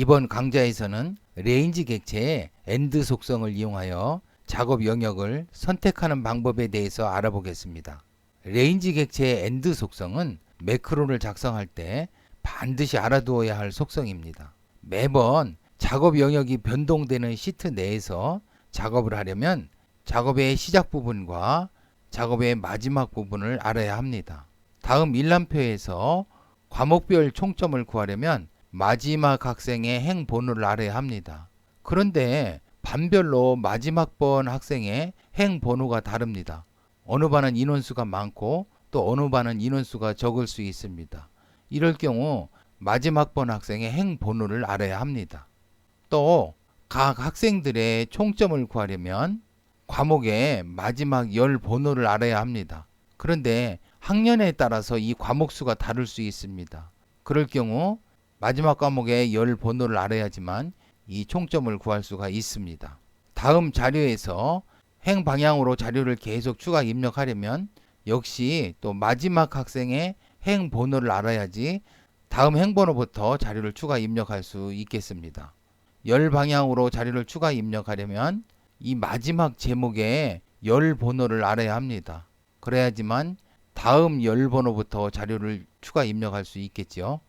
이번 강좌에서는 레인지 객체의 AND 속성을 이용하여 작업 영역을 선택하는 방법에 대해서 알아보겠습니다. 레인지 객체의 AND 속성은 매크로를 작성할 때 반드시 알아두어야 할 속성입니다. 매번 작업 영역이 변동되는 시트 내에서 작업을 하려면 작업의 시작 부분과 작업의 마지막 부분을 알아야 합니다. 다음 일람표에서 과목별 총점을 구하려면 마지막 학생의 행 번호를 알아야 합니다. 그런데 반별로 마지막 번 학생의 행 번호가 다릅니다. 어느 반은 인원수가 많고 또 어느 반은 인원수가 적을 수 있습니다. 이럴 경우 마지막 번 학생의 행 번호를 알아야 합니다. 또 각 학생들의 총점을 구하려면 과목의 마지막 열 번호를 알아야 합니다. 그런데 학년에 따라서 이 과목 수가 다를 수 있습니다. 그럴 경우 마지막 과목의 열 번호를 알아야지만 이 총점을 구할 수가 있습니다. 다음 자료에서 행 방향으로 자료를 계속 추가 입력하려면 역시 또 마지막 학생의 행 번호를 알아야지 다음 행 번호부터 자료를 추가 입력할 수 있겠습니다. 열 방향으로 자료를 추가 입력하려면 이 마지막 제목의 열 번호를 알아야 합니다. 그래야지만 다음 열 번호부터 자료를 추가 입력할 수 있겠죠.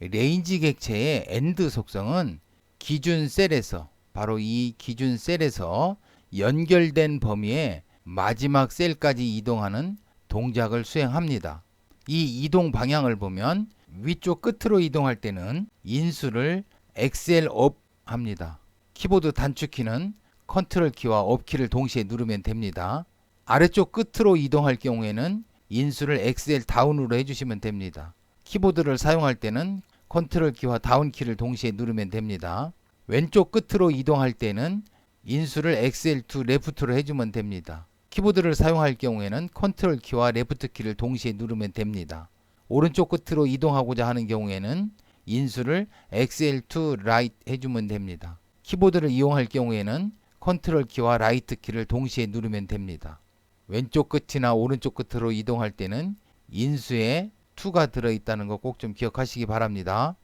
레인지 객체의 AND 속성은 기준 셀에서 바로 이 기준 셀에서 연결된 범위의 마지막 셀까지 이동하는 동작을 수행합니다. 이 이동 방향을 보면 위쪽 끝으로 이동할 때는 인수를 Xl 업 합니다. 키보드 단축키는 컨트롤 키와 업 키를 동시에 누르면 됩니다. 아래쪽 끝으로 이동할 경우에는 인수를 Xl 다운으로 해주시면 됩니다. 키보드를 사용할 때는 컨트롤 키와 다운 키를 동시에 누르면 됩니다. 왼쪽 끝으로 이동할 때는 인수를 Xl to 레프트로 해주면 됩니다. 키보드를 사용할 경우에는 컨트롤 키와 레프트 키를 동시에 누르면 됩니다. 오른쪽 끝으로 이동하고자 하는 경우에는 인수를 Xl to right 해주면 됩니다. 키보드를 이용할 경우에는 컨트롤 키와 라이트 키를 동시에 누르면 됩니다. 왼쪽 끝이나 오른쪽 끝으로 이동할 때는 인수에 to가 들어있다는 거 꼭 좀 기억하시기 바랍니다.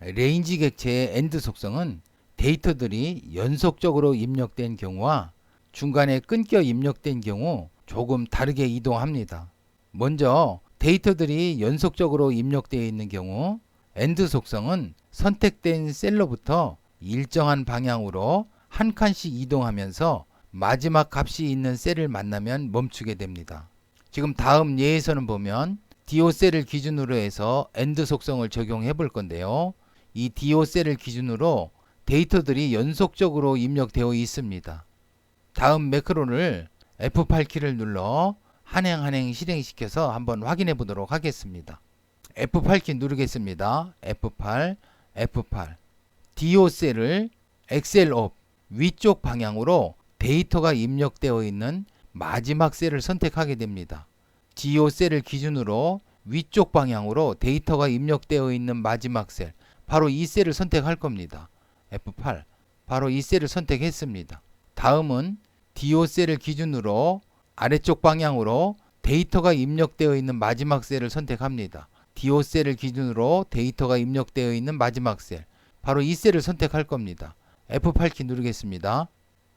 레인지 객체의 AND 속성은 데이터들이 연속적으로 입력된 경우와 중간에 끊겨 입력된 경우 조금 다르게 이동합니다. 먼저 데이터들이 연속적으로 입력되어 있는 경우 AND 속성은 선택된 셀로부터 일정한 방향으로 한 칸씩 이동하면서 마지막 값이 있는 셀을 만나면 멈추게 됩니다. 지금 다음 예에서는 보면 DO 셀을 기준으로 해서 AND 속성을 적용해 볼 건데요. 이 DO 셀을 기준으로 데이터들이 연속적으로 입력되어 있습니다. 다음 매크로를 F8키를 눌러 한행 실행시켜서 한번 확인해 보도록 하겠습니다. F8키 누르겠습니다. F8 DO 셀을 Xl 업 위쪽 방향으로 데이터가 입력되어 있는 마지막 셀을 선택하게 됩니다. DO 셀을 기준으로 위쪽 방향으로 데이터가 입력되어 있는 마지막 셀 바로 이 셀을 선택할 겁니다. F8 바로 이 셀을 선택했습니다. 다음은 DO 셀을 기준으로 아래쪽 방향으로 데이터가 입력되어 있는 마지막 셀을 선택합니다. DO 셀을 기준으로 데이터가 입력되어 있는 마지막 셀 바로 이 셀을 선택할 겁니다. F8키 누르겠습니다.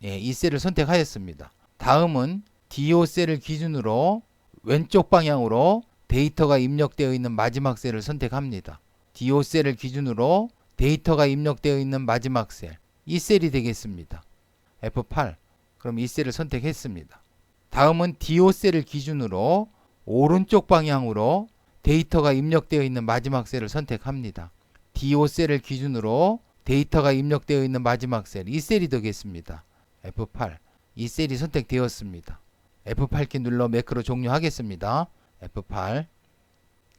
이 셀을 선택하였습니다. 다음은 DO 셀을 기준으로 왼쪽 방향으로 데이터가 입력되어 있는 마지막 셀을 선택합니다. DO 셀을 기준으로 데이터가 입력되어 있는 마지막 셀 이 셀이 되겠습니다. F8 그럼 이 셀을 선택했습니다. 다음은 DO 셀을 기준으로 오른쪽 방향으로 데이터가 입력되어 있는 마지막 셀을 선택합니다. DO 셀을 기준으로 데이터가 입력되어 있는 마지막 셀 이 셀이 되겠습니다. F8 이 셀이 선택되었습니다. F8키 눌러 매크로 종료하겠습니다. F8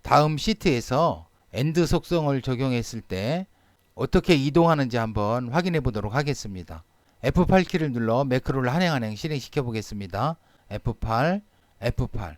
다음 시트에서 AND 속성을 적용했을 때 어떻게 이동하는지 한번 확인해 보도록 하겠습니다. F8키를 눌러 매크로를 한행 실행시켜 보겠습니다. F8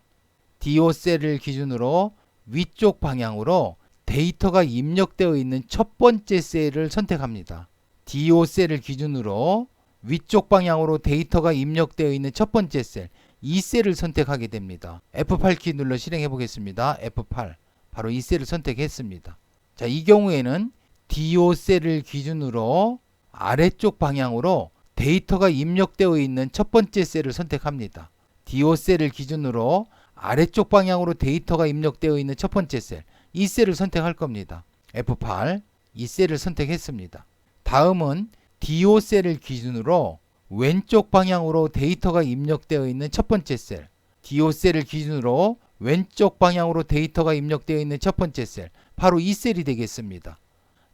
DO 셀을 기준으로 위쪽 방향으로 데이터가 입력되어 있는 첫 번째 셀을 선택합니다. DO 셀을 기준으로 위쪽 방향으로 데이터가 입력되어 있는 첫 번째 셀, 이 셀을 선택하게 됩니다. F8키 눌러 실행해 보겠습니다. F8 바로 이 셀을 선택했습니다. 자, 이 경우에는 DO 셀을 기준으로 아래쪽 방향으로 데이터가 입력되어 있는 첫 번째 셀을 선택합니다. DO 셀을 기준으로 아래쪽 방향으로 데이터가 입력되어 있는 첫 번째 셀, 이 셀을 선택할 겁니다. F8, 이 셀을 선택했습니다. 다음은 DO 셀을 기준으로 왼쪽 방향으로 데이터가 입력되어 있는 첫 번째 셀, DO 셀을 기준으로 왼쪽 방향으로 데이터가 입력되어 있는 첫 번째 셀, 바로 이 셀이 되겠습니다.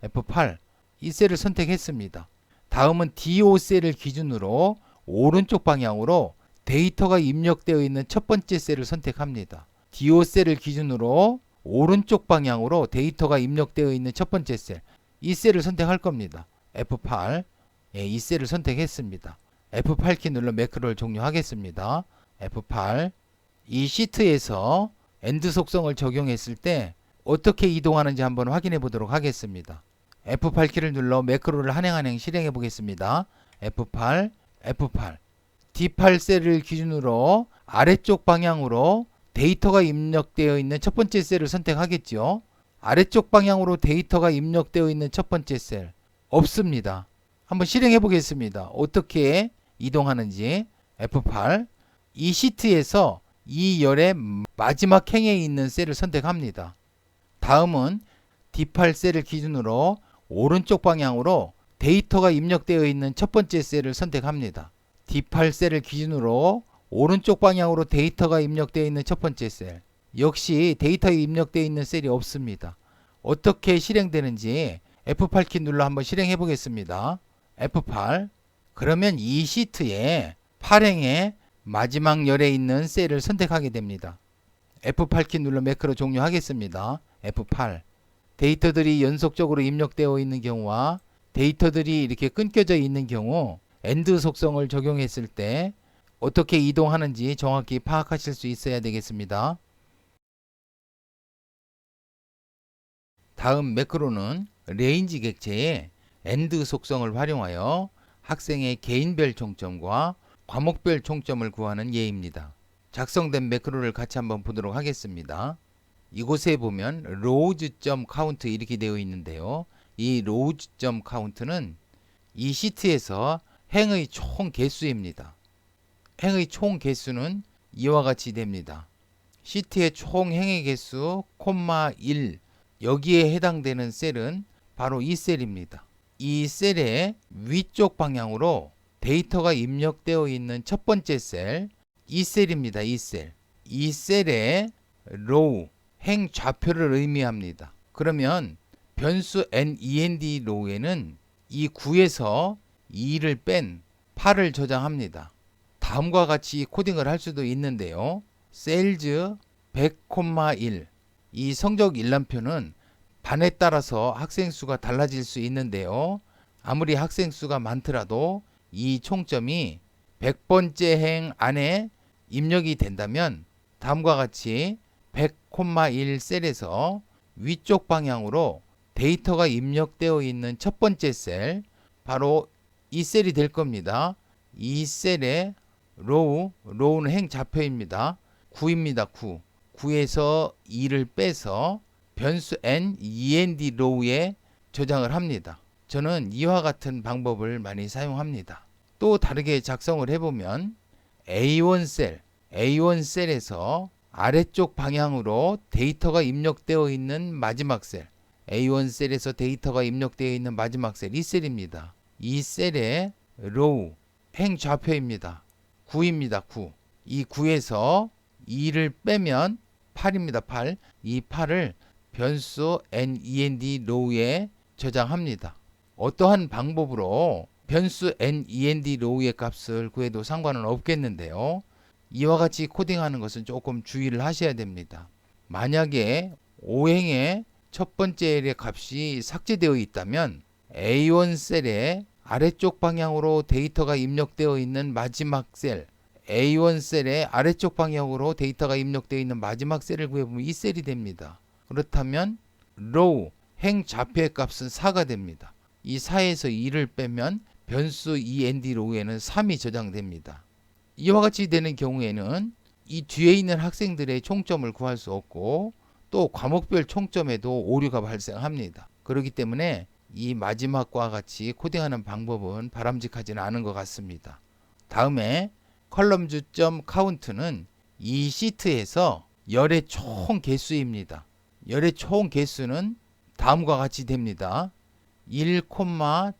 F8, 이 셀을 선택했습니다. 다음은 DO 셀을 기준으로 오른쪽 방향으로 데이터가 입력되어 있는 첫 번째 셀을 선택합니다. DO 셀을 기준으로 오른쪽 방향으로 데이터가 입력되어 있는 첫 번째 셀, 이 셀을 선택할 겁니다. F8, 이 셀을 선택했습니다. F8키 눌러 매크로를 종료하겠습니다. F8, 이 시트에서 AND 속성을 적용했을 때 어떻게 이동하는지 한번 확인해 보도록 하겠습니다. F8키를 눌러 매크로를 한행 실행해 보겠습니다. F8, F8, D8 셀을 기준으로 아래쪽 방향으로 데이터가 입력되어 있는 첫 번째 셀을 선택하겠죠. 아래쪽 방향으로 데이터가 입력되어 있는 첫 번째 셀 없습니다. 한번 실행해 보겠습니다. 어떻게 이동하는지. F8, 이 시트에서 이 열의 마지막 행에 있는 셀을 선택합니다. 다음은 D8 셀을 기준으로 오른쪽 방향으로 데이터가 입력되어 있는 첫 번째 셀을 선택합니다. D8 셀을 기준으로 오른쪽 방향으로 데이터가 입력되어 있는 첫 번째 셀, 역시 데이터에 입력되어 있는 셀이 없습니다. 어떻게 실행되는지 F8키 눌러 한번 실행해 보겠습니다. F8, 그러면 이 시트에 8행의 마지막 열에 있는 셀을 선택하게 됩니다. F8키 눌러 매크로 종료하겠습니다. F8, 데이터들이 연속적으로 입력되어 있는 경우와 데이터들이 이렇게 끊겨져 있는 경우 AND 속성을 적용했을 때 어떻게 이동하는지 정확히 파악하실 수 있어야 되겠습니다. 다음 매크로는 레인지 객체의 AND 속성을 활용하여 학생의 개인별 총점과 과목별 총점을 구하는 예입니다. 작성된 매크로를 같이 한번 보도록 하겠습니다. 이곳에 보면 rows.count 이렇게 되어 있는데요. 이 rows.count는 이 시트에서 행의 총 개수입니다. 행의 총 개수는 이와 같이 됩니다. 시트의 총 행의 개수, 1, 여기에 해당되는 셀은 바로 이 셀입니다. 이 셀의 위쪽 방향으로 데이터가 입력되어 있는 첫 번째 셀, 이 셀입니다. 이 셀. 이 셀의 row, 행 좌표를 의미합니다. 그러면 변수 NEND row에는 이 9에서 2를 뺀 8을 저장합니다. 다음과 같이 코딩을 할 수도 있는데요. 셀즈 100,1, 이 성적 일람표는 반에 따라서 학생 수가 달라질 수 있는데요. 아무리 학생 수가 많더라도 이 총점이 100번째 행 안에 입력이 된다면 다음과 같이 100,1 셀에서 위쪽 방향으로 데이터가 입력되어 있는 첫 번째 셀, 바로 이 셀이 될 겁니다. 이 셀의 row는 행 좌표입니다. 9입니다. 9. 9에서 2를 빼서 변수 NEND row에 저장을 합니다. 저는 이와 같은 방법을 많이 사용합니다. 또 다르게 작성을 해보면 A1 셀에서 아래쪽 방향으로 데이터가 입력되어 있는 마지막 셀, A1 셀에서 데이터가 입력되어 있는 마지막 셀, 이 셀입니다. 이 셀의 row, 행 좌표입니다. 9입니다. 9. 이 9에서 2를 빼면 8입니다. 8. 이 8을 변수 NEND row에 저장합니다. 어떠한 방법으로 변수 NEND row의 값을 구해도 상관은 없겠는데요. 이와 같이 코딩하는 것은 조금 주의를 하셔야 됩니다. 만약에 5행의 첫 번째 값이 삭제되어 있다면 A1 셀의 아래쪽 방향으로 데이터가 입력되어 있는 마지막 셀, A1 셀의 아래쪽 방향으로 데이터가 입력되어 있는 마지막 셀을 구해보면 이 셀이 됩니다. 그렇다면 row, 행 좌표의 값은 4가 됩니다. 이 4에서 2를 빼면 변수 END row에는 3이 저장됩니다. 이와 같이 되는 경우에는 이 뒤에 있는 학생들의 총점을 구할 수 없고 또 과목별 총점에도 오류가 발생합니다. 그렇기 때문에 이 마지막과 같이 코딩하는 방법은 바람직하지는 않은 것 같습니다. 다음에 컬럼주 카운트는 이 시트에서 열의 총 개수입니다. 열의 총 개수는 다음과 같이 됩니다. 1,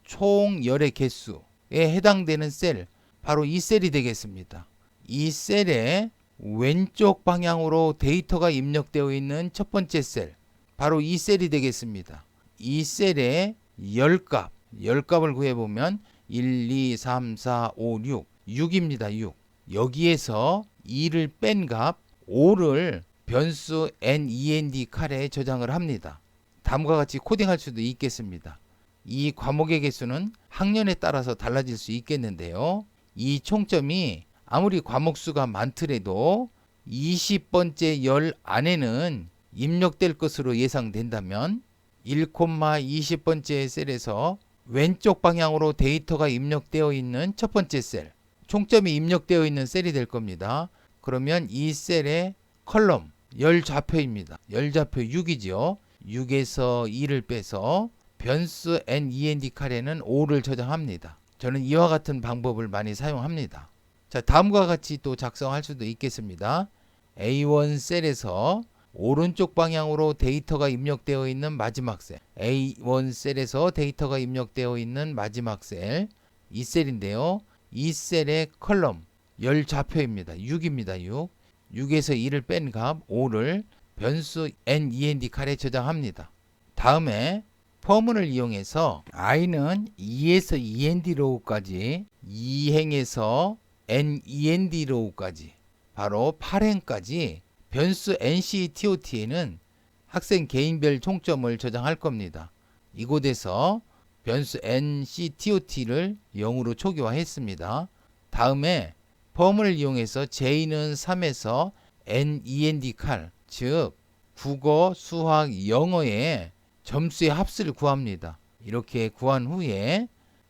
총 열의 개수에 해당되는 셀, 바로 이 셀이 되겠습니다. 이 셀에 왼쪽 방향으로 데이터가 입력되어 있는 첫 번째 셀, 바로 이 셀이 되겠습니다. 이 셀의 열값을 구해보면 1, 2, 3, 4, 5, 6, 6입니다. 6. 여기에서 2를 뺀 값 5를 변수 NEND 칼에 저장을 합니다. 다음과 같이 코딩할 수도 있겠습니다. 이 과목의 개수는 학년에 따라서 달라질 수 있겠는데요. 이 총점이 아무리 과목 수가 많더라도 20번째 열 안에는 입력될 것으로 예상된다면 1, 20번째 셀에서 왼쪽 방향으로 데이터가 입력되어 있는 첫 번째 셀, 총점이 입력되어 있는 셀이 될 겁니다. 그러면 이 셀의 컬럼, 열 좌표입니다. 열 좌표 6이죠. 6에서 2를 빼서 변수 NEND 칼에는 5를 저장합니다. 저는 이와 같은 방법을 많이 사용합니다. 자, 다음과 같이 또 작성할 수도 있겠습니다. A1 셀에서 오른쪽 방향으로 데이터가 입력되어 있는 마지막 셀, A1 셀에서 데이터가 입력되어 있는 마지막 셀, 이 셀인데요. 이 셀의 컬럼, 열 좌표입니다. 6입니다. 6. 6에서 2를 뺀 값 5를 변수 NEND 칼에 저장합니다. 다음에 포문을 이용해서 i는 2에서 END로우까지, 2행에서 NEND로우까지, 바로 8행까지 변수 NCTOT에는 학생 개인별 총점을 저장할 겁니다. 이곳에서 변수 NCTOT를 0으로 초기화했습니다. 다음에 포문을 이용해서 J는 3에서 NEND 칼, 즉 국어, 수학, 영어의 점수의 합수를 구합니다. 이렇게 구한 후에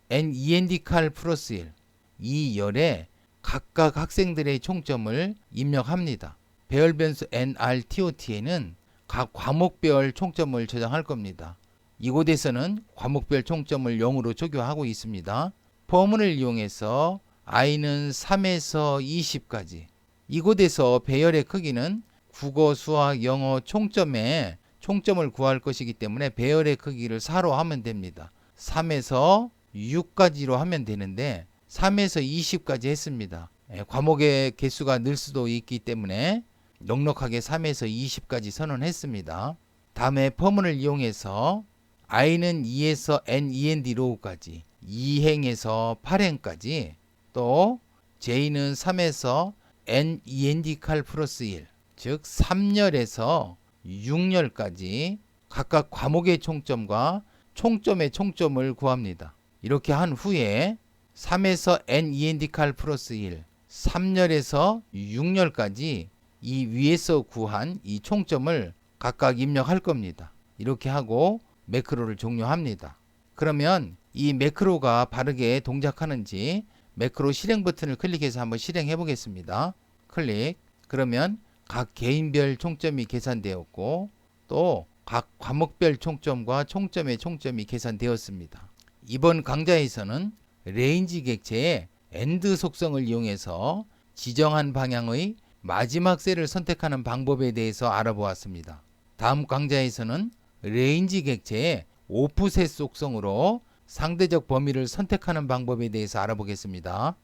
NEND 칼 플러스 1, 이 열에 각각 학생들의 총점을 입력합니다. 배열 변수 NRTOT에는 각 과목별 총점을 저장할 겁니다. 이곳에서는 과목별 총점을 0으로 초기화하고 있습니다. 포문을 이용해서 i는 3에서 20까지, 이곳에서 배열의 크기는 국어, 수학, 영어 총점에 총점을 구할 것이기 때문에 배열의 크기를 4로 하면 됩니다. 3에서 6까지로 하면 되는데 3에서 20까지 했습니다. 과목의 개수가 늘 수도 있기 때문에 넉넉하게 3에서 20까지 선언했습니다. 다음에 포문을 이용해서 i는 2에서 NEND로우까지, 2행에서 8행까지, 또 j는 3에서 NEND 칼 플러스 1, 즉 3열에서 6열까지 각각 과목의 총점과 총점의 총점을 구합니다. 이렇게 한 후에 3에서 NEND 칼 플러스 1, 3열에서 6열까지 이 위에서 구한 이 총점을 각각 입력할 겁니다. 이렇게 하고 매크로를 종료합니다. 그러면 이 매크로가 바르게 동작하는지 매크로 실행 버튼을 클릭해서 한번 실행해 보겠습니다. 클릭. 그러면 각 개인별 총점이 계산되었고 또 각 과목별 총점과 총점의 총점이 계산되었습니다. 이번 강좌에서는 레인지 객체의 AND 속성을 이용해서 지정한 방향의 마지막 셀을 선택하는 방법에 대해서 알아보았습니다. 다음 강좌에서는 레인지 객체의 오프셋 속성으로 상대적 범위를 선택하는 방법에 대해서 알아보겠습니다.